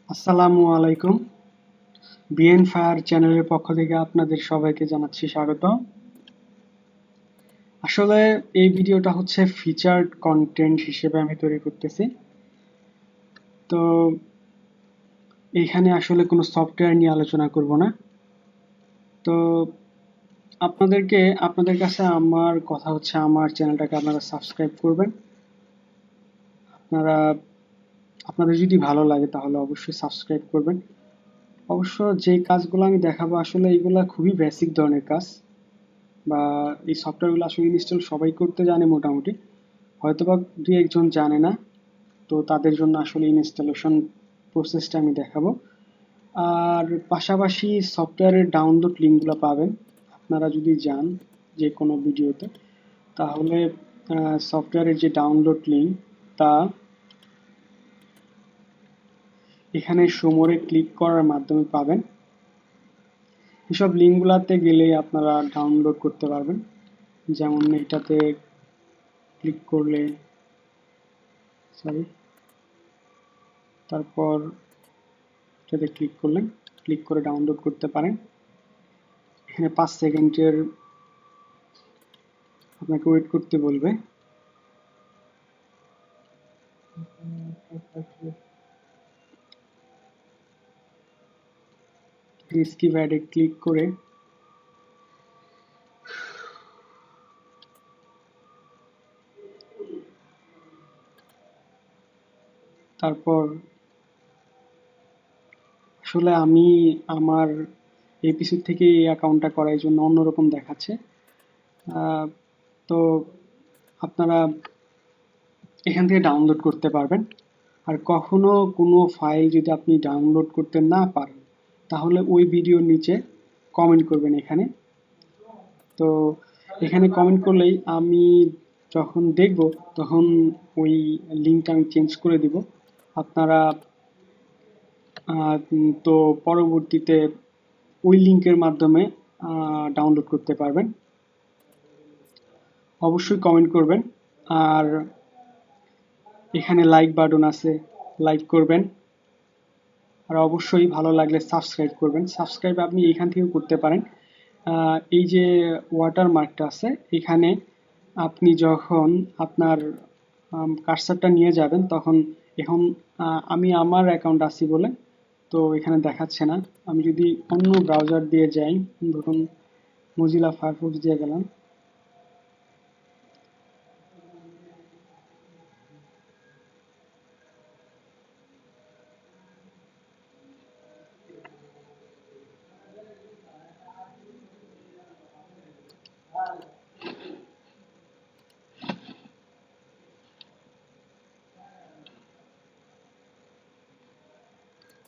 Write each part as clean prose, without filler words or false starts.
আসসালামু আলাইকুম। BN fire চ্যানেলের পক্ষ থেকে আপনাদের সবাইকে জানাচ্ছি স্বাগত। আসলে এই ভিডিওটা হচ্ছে ফিচার্ড কন্টেন্ট হিসেবে আমি তৈরি করতেছি। তো এইখানে আসলে কোনো সফটওয়্যার নিয়ে আলোচনা করব না। তো আপনাদের কাছে আমার কথা হচ্ছে আমার চ্যানেলটাকে আপনারা সাবস্ক্রাইব করবেন। আপনাদের যদি ভালো লাগে তাহলে অবশ্যই সাবস্ক্রাইব করবেন। অবশ্য যে কাজগুলো আমি দেখাবো আসলে এগুলা খুবই বেসিক ধরনের কাজ, বা এই সফটওয়্যারগুলো আসলে ইনস্টল সবাই করতে জানে মোটামুটি, হয়তোবা দুই একজন জানে না। তো তাদের জন্য আসলে ইনস্টলেশন প্রসেসটা আমি দেখাবো। আর পাশাপাশি সফটওয়্যারের ডাউনলোড লিঙ্কগুলো পাবেন আপনারা যদি যান যে কোনো ভিডিওতে, তাহলে সফটওয়্যারের যে ডাউনলোড লিঙ্ক তা এখানে সমরে ক্লিক করার মাধ্যমে পাবেন। এসব লিঙ্কগুলোতে গেলে আপনারা ডাউনলোড করতে পারবেন। যেমন এটাতে ক্লিক করলে তারপর এটাতে ক্লিক করে ডাউনলোড করতে পারেন। এখানে 5 সেকেন্ডের আপনাকে ওয়েট করতে বলবে। স্কিপ অ্যাডে ক্লিক করে তারপর আসলে আমি আমার এপিসোড থেকে এই অ্যাকাউন্টটা করার জন্য অন্যরকম দেখাচ্ছে। তো আপনারা এখান থেকে ডাউনলোড করতে পারবেন। আর কখনো কোনো ফাইল যদি আপনি ডাউনলোড করতে না পারেন তাহলে ওই ভিডিওর নিচে কমেন্ট করবেন এখানে। তো এখানে কমেন্ট করলেই আমি যখন দেখব তখন ওই লিঙ্কটা আমি চেঞ্জ করে দিব। আপনারা তো পরবর্তীতে ওই লিঙ্কের মাধ্যমে ডাউনলোড করতে পারবেন। অবশ্যই কমেন্ট করবেন। আর এখানে লাইক বাটন আছে, লাইক করবেন। আর অবশ্যই ভালো লাগলে সাবস্ক্রাইব করবেন। সাবস্ক্রাইব আপনি এখান থেকেও করতে পারেন। এই যে ওয়াটারমার্কটা আছে এখানে আপনি যখন আপনার কার্সারটা নিয়ে যাবেন তখন এখন আমি আমার অ্যাকাউন্ট আছি বলে তো এখানে দেখাচ্ছে না। আমি যদি অন্য ব্রাউজার দিয়ে যাই, ধরুন মজিলা ফায়ারফক্স দিয়ে গেলাম,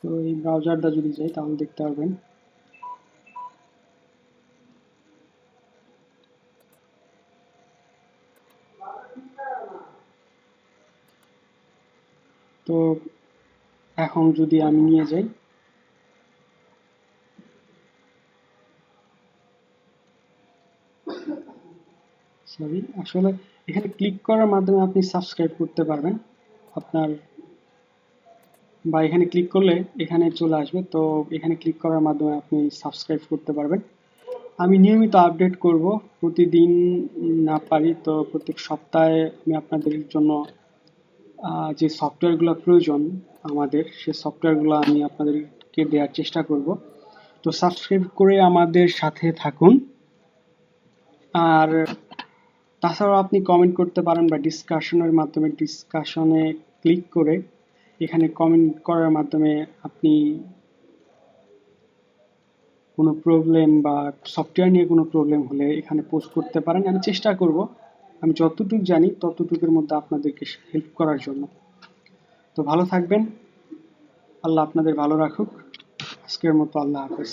তো এই ব্রাউজারটা যদি যাই তাহলে দেখতে পারবেন তো এখন যদি আমি নিয়ে যাই, আসলে এখানে ক্লিক করার মাধ্যমে আপনি সাবস্ক্রাইব করতে পারবেন আপনার, বা এখানে ক্লিক করলে এখানে চলে আসবে। তো এখানে ক্লিক করার মাধ্যমে আপনি সাবস্ক্রাইব করতে পারবেন। আমি নিয়মিত আপডেট করব, প্রতিদিন না পারি তো প্রত্যেক সপ্তাহে আমি আপনাদের জন্য যে সফটওয়্যারগুলো প্রয়োজন আমাদের, সে সফটওয়্যারগুলো আমি আপনাদেরকে দেওয়ার চেষ্টা করব। তো সাবস্ক্রাইব করে আমাদের সাথে থাকুন। আর তাছাড়াও আপনি কমেন্ট করতে পারেন বা ডিসকাশনের মাধ্যমে ডিসকাশনে ক্লিক করে এখানে কমেন্ট করার মাধ্যমে আপনি কোনো প্রবলেম বা সফটওয়্যার নিয়ে কোনো প্রবলেম হলে এখানে পোস্ট করতে পারেন। আমি চেষ্টা করব আমি যতটুকু জানি ততটুকুর মধ্যে আপনাদেরকে হেল্প করার জন্য। তো ভালো থাকবেন, আল্লাহ আপনাদের ভালো রাখুক। আজকের মতো আল্লাহ হাফেজ।